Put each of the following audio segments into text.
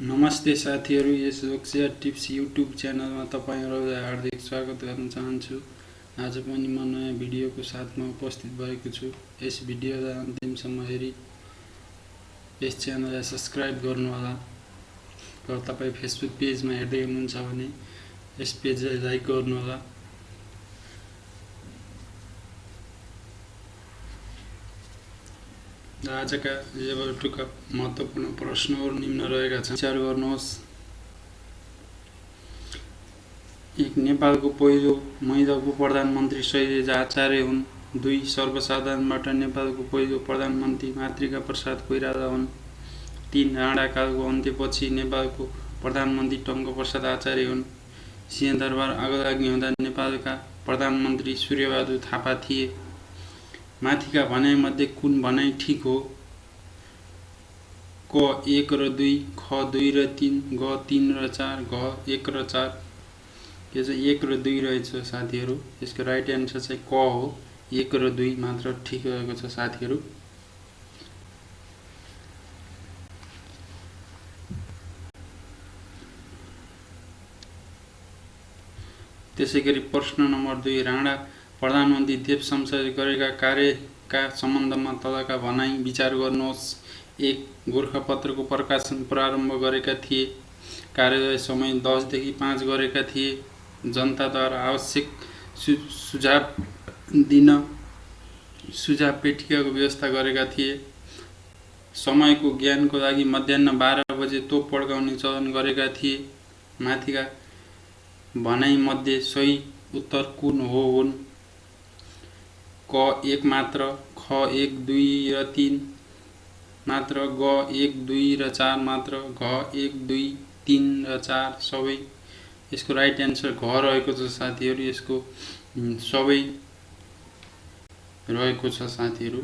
नमस्ते साथीहरु, यस Lok Sewa tips YouTube च्यानलमा तपाईहरुलाई हार्दिक स्वागत गर्न चाहन्छु। आज पनि म नयाँ भिडियोको साथमा उपस्थित भएको छु। यस भिडियोलाई अन्तिमसम्म हेरी यस च्यानललाई सब्स्क्राइब गर्नुहोला। र तपाई फेसबुक पेजमा हेर्दै हुनुहुन्छ भने यस पेजलाई लाइक गर्नुहोला। आजका लेभलटुका महत्त्वपूर्ण प्रश्नहरू निम्न रहेका छन्। विचार गर्नुहोस्। एक नेपालको पहिलो महिला उपप्रधानमन्त्री शैलजा आचार्य हुन्। 2 सर्वसाधारणबाट नेपालको पहिलो प्रधानमन्त्री मातृका प्रसाद कोइराला हुन्। 3 राणाकालको अन्त्यपछि नेपालको प्रधानमन्त्री टङ्कप्रसाद आचार्य हुन्। सिंहदरबार आगलागी हुँदा नेपालका प्रधानमन्त्री सूर्यबहादुर थापा थिए। माथिका भनाइमध्ये कुन भनाइ ठिक हो? क 1 र 2, ख 2 र 3, ग 3 र 4, घ 1 र 4। यो चाहिँ 1 र 2 रहेछ साथीहरु। यसको राइट एन्सर चाहिँ क हो। 1 र 2 मात्र ठिक रहेको छ साथीहरु। त्यसैगरी प्रश्न नम्बर 2, राणा प्रधानमन्त्री देव शमशेरले गरेका कार्यका सम्बन्धमा तलका भनाइ विचार गर्नुहोस्। 1 गोरखापत्रको प्रकाशन प्रारम्भ गरेका थिए। कार्यालय समय 10 देखि 5 गरेका थिए। जनताद्वारा आवश्यक सुझाव दिन सुझाव पेटिकाको व्यवस्था गरेका थिए। समयको ज्ञानको लागि मध्याह्न 12 बजे तोप पड्काउने चलन गरेका थिए। माथिका भनाइ मध्ये सही उत्तर कुन हो हुन्? क 1 मात्र, ख 1, 2 र 3 मात्र, ग 1, 2 र 4 मात्र, घ 1, 2, 3 र 4 सबै। यसको राइट एन्सर घ रहेको छ साथीहरु। यसको सबै रहेको छ साथीहरु।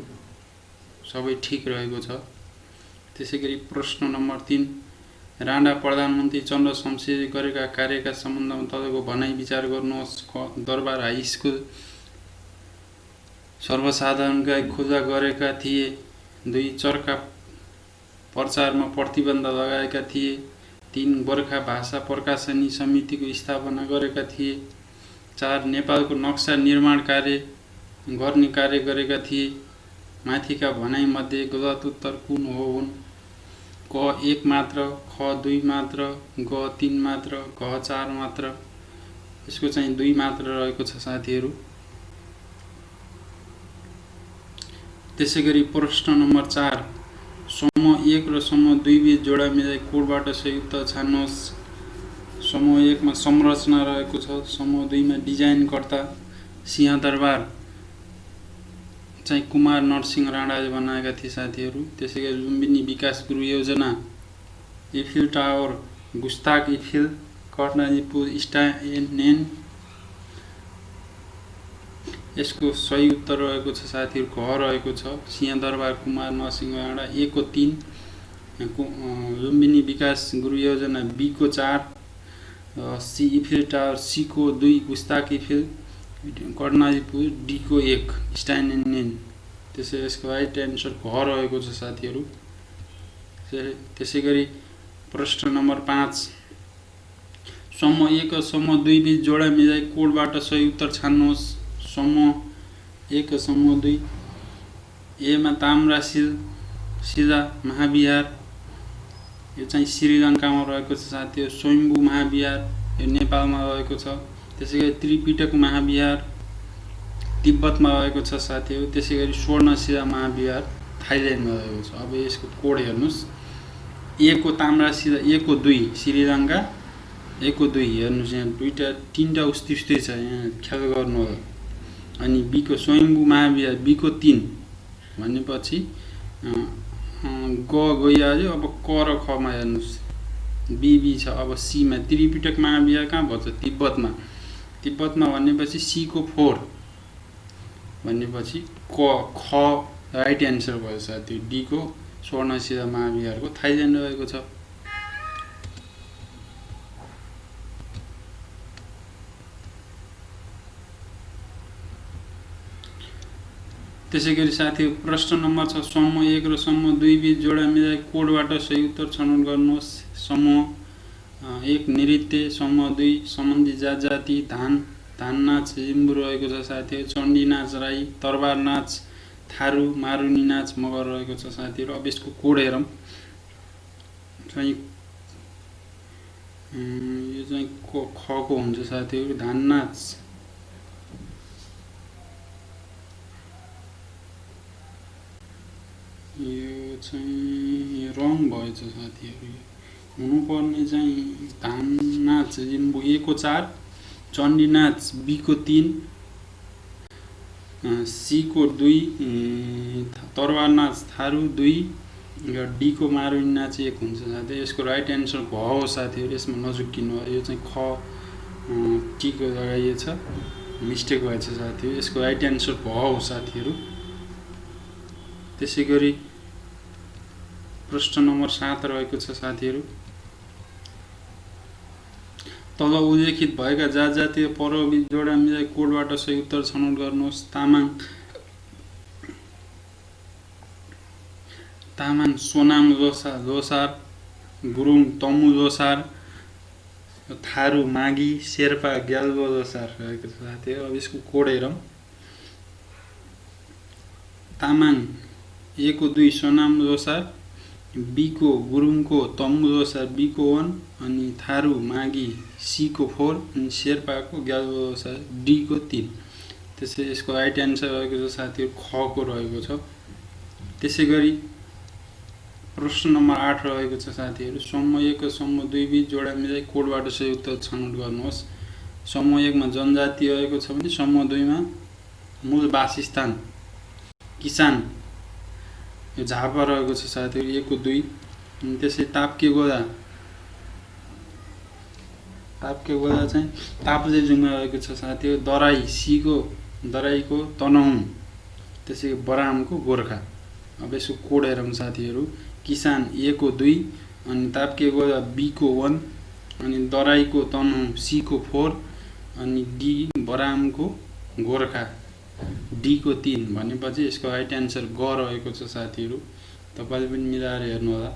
सबै ठीक रहेको छ। त्यसैगरी प्रश्न नम्बर 3, राणा प्रधानमन्त्री चन्द्र शमशेरले गरेका कार्यका सम्बन्धमा तलको भनाइ विचार गर्नुहोस्। क दरबार हाई स्कुल सर्वसाधारणका खुला गरेका थिए। 2 चर्का प्रचारमा प्रतिबन्ध लगाएका थिए। 3 गोरखा भाषा प्रकाशनी समितिको स्थापना गरेका थिए। 4 नेपालको नक्सा निर्माण कार्य गर्ने कार्य गरेका थिए। माथिका भनाइ मध्ये गलत उत्तर कुन हो हुन्? क 1 मात्र, ख 2 मात्र, ग 3 मात्र, घ 4 मात्र। यसको चाहिँ 2 मात्र रहेको छ साथीहरु। त्यसैगरी प्रश्न नम्बर 4, समूह 1 र समूह 2 बीच जोडा मिलाई कोडबाट सही उत्तर छान्नुहोस्। समूह 1 मा संरचना रहेको छ। समूह 2 मा डिजाइनकर्ता सिंहदरबार चाहिँ कुमार नरसिंह राणाले बनाएका थिए साथीहरु। त्यसैगरी लुम्बिनी विकास गृह योजना, इफिल टावर, गुस्ताख इफिल, कर्णाली पुल, स्टाइनेन। यसको सही उत्तर रहेको छ साथीहरु घ रहेको छ। सिंहदरबार कुमार नरसिंह राणा। ए को 3, लुम्बिनी विकास गृह योजना, बी को 4, सी इफिल टावर, सी को 2, गुस्ताख इफिल, कर्णाली पुल, डी को 1, स्टाइनेन। त्यसै यसको राइट एन्सर घ रहेको छ साथीहरु। त्यसैगरी प्रश्न नम्बर 5, समूह 1 र समूह 2 बीच जोडा मिलाई कोडबाट सही उत्तर छान्नुहोस्। समूह 1 र समूह 2, ए मा ताम्राशिला महाविहार, यो चाहिँ श्रीलङ्कामा रहेको छ साथीहरु। स्वयम्भू महाविहार, यो नेपालमा रहेको छ। त्यसैगरी त्रिपिटक महाविहार तिब्बतमा रहेको छ साथीहरु। त्यसैगरी स्वर्णशिला महाविहार थाइल्यान्डमा रहेको छ। अब यसको कोड हेर्नुस्। ए को ताम्राशिला, ए को 2 श्रीलङ्का, ए को 2 हेर्नुस्। यहाँ दुईटा तीनटा उस्तै छ, यहाँ ख्याल गर्नु होला। अनि बी को स्वयम्भू महाविहार, बी को 3 भनेपछि ग गइहाल्यो। अब क र ख मा हेर्नुस्। बी छ। अब सी मा त्रिपिटक महाविहार कहाँ भन्छ? तिब्बतमा। तिब्बतमा भनेपछि सी को 4 भनेपछि क ख राइट एन्सर भयो साथी। डी को स्वर्णशिला महाविहारको थाइल्यान्ड रहेको छ। त्यसैगरी साथीहरु प्रश्न नम्बर 6 समूह 1 र समूह 2 बीच जोडा मिलाइ कोडबाट सही उत्तर छनौट गर्नुहोस्। समूह 1 नृत्य, समूह 2 सम्बन्धी जात-जाति, धान नाच लिम्बू रहेको छ साथीहरु, चण्डी नाच राई, तरबार नाच थारू, मारुनी नाच मगर रहेको छ साथीहरु। अब यसको कोड हेरौं। चाहिँ यो चाहिँ ख को हुन्छ साथीहरु। धान नाच यो चाहिँ रङ भएछ साथीहरु। हुनुपर्ने चाहिँ धान नाच लिम्बू A को 4, चण्डी नाच B को 3, C को 2, तरबार नाच थारू 2 र D को मारुनी नाच 1 हुन्छ साथीहरु। यसको राइट एन्सर भ हो साथीहरु। यसमा नजुक्किनु। यो चाहिँ ख T को लगाइएछ, मिस्टेक भएछ साथीहरु। यसको राइट एन्सर भ हो साथीहरु। त्यसैगरी प्रश्न नम्बर 7 रहेको छ साथीहरु। तल उल्लेखित भएका जात-जातीय पर्व बीच जोडा मिलाइ कोडबाट सही उत्तर छनौट गर्नुहोस्। तामाङ सोनाम लोसार, गुरुङ तमु लोसार, थारू मागी, शेर्पा ग्याल्बो लोसार रहेको छ साथीहरु। अब यसको कोड हेरौं। तामाङ A को 2 सोनाम लोसार, B को गुरुङको तमु लोसार B को 1, अनि थारू मागी C को 4, अनि शेर्पाको ग्याल्बो लोसार D को 3। त्यसै यसको राइट एन्सर रहेको छ साथीहरु ख को रहेको छ। त्यसैगरी प्रश्न नम्बर 8 रहेको छ साथीहरु। समूह 1 र समूह 2 बीच जोडा मिलाइ कोडबाट सही उत्तर छनौट गर्नुहोस्। समूह 1 मा जनजाति रहेको छ भने समूह 2 मा मूल वासस्थान किसान यो झापा रहेको छ साथीहरु। 1 को 2, अनि त्यसै ताप्के गोदा चाहिँ ताप्लेजुङमा रहेको छ साथीहरु। दराई C को दराईको तनहुँ, त्यसै बरामको गोर्खा। अब यसको कोड हेरौं साथीहरु। किसान A को 2, अनि ताप्के गोदा B को 1, अनि दराईको तनहुँ C को 4, अनि D बरामको गोर्खा D को 3 भनेपछि यसको राइट एन्सर ग रहेको छ साथीहरु। तपाईले पनि मिलाएर हेर्नु होला।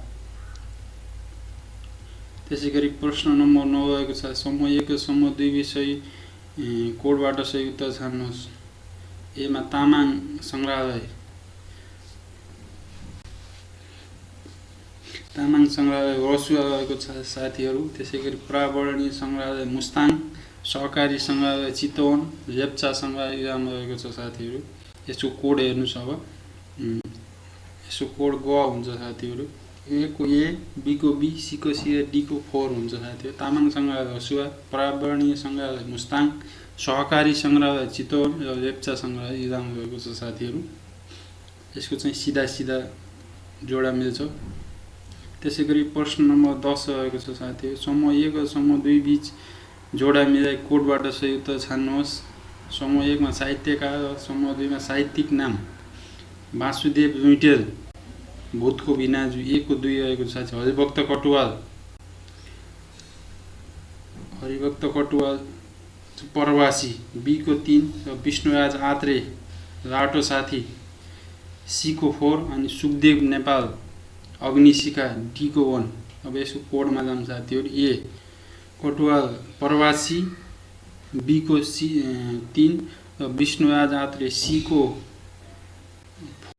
त्यसैगरी प्रश्न नम्बर 9 रहेको छ। समूह 1 र समूह 2 बीच सही कोडबाट सही उत्तर छान्नुहोस्। A मा तामाङ संग्रहालय रसुवा रहेको छ साथीहरु। त्यसैगरी प्रावर्णीय संग्रहालय मुस्ताङ, सहकारी संग्रहालय चितवन, लेप्चा संग्रहालय इलाम रहेको छ साथीहरु। यसको कोड हेर्नुस्। अब यसको कोड ग हुन्छ साथीहरु। A को A, B को B, C को C र D को 4 हुन्छ साथीहरु। तामाङ संग्रहालय रसुवा, प्रावर्णीय संग्रहालय मुस्ताङ, सहकारी संग्रहालय चितवन र लेप्चा संग्रहालय इलाम रहेको छ साथीहरु। यसको चाहिँ सिधा जोडा मिल्छ। त्यसैगरी प्रश्न नम्बर 10 रहेको छ साथीहरु। समूह 1 र समूह 2 बीच जोडा मिलाइ कोडबाट सही उत्तर छान्नुहोस्। समूह 1 मा साहित्यकार र समूह 2 मा साहित्यिक नाम वासुदेव लुइटेल, भूतको बिनाजु। 1 को 2 रहेको छ। हरिभक्त कटुवाल परवासी B को 3, र विष्णुराज आत्रे राटो साथी C को 4, अनि सुखदेव नेपाल अग्निशिखा D को 1। अब यसको कोडमा जाम साथीहरु। A कटुवाल परवासी, B को 3, र विष्णुराज आत्रे C को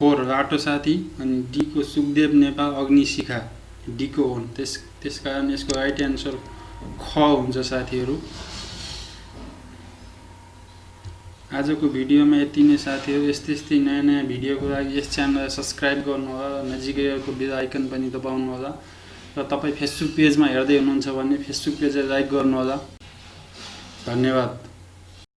4 राटो साथी, अनि D को सुखदेव नेपाल अग्निशिखा D को 1। त्यसकारण यसको राइट एन्सर ख हुन्छ साथीहरु। आजको भिडियोमा यति नै साथीहरु। यस्तै नयाँ भिडियोको लागि यस च्यानललाई सब्स्क्राइब गर्नु होला र नजिकैको बेल आइकन पनि दबाउनु होला। र तपाई फेसबुक पेजमा हेर्दै हुनुहुन्छ भने फेसबुक पेजलाई लाइक गर्नु होला। धन्यवाद।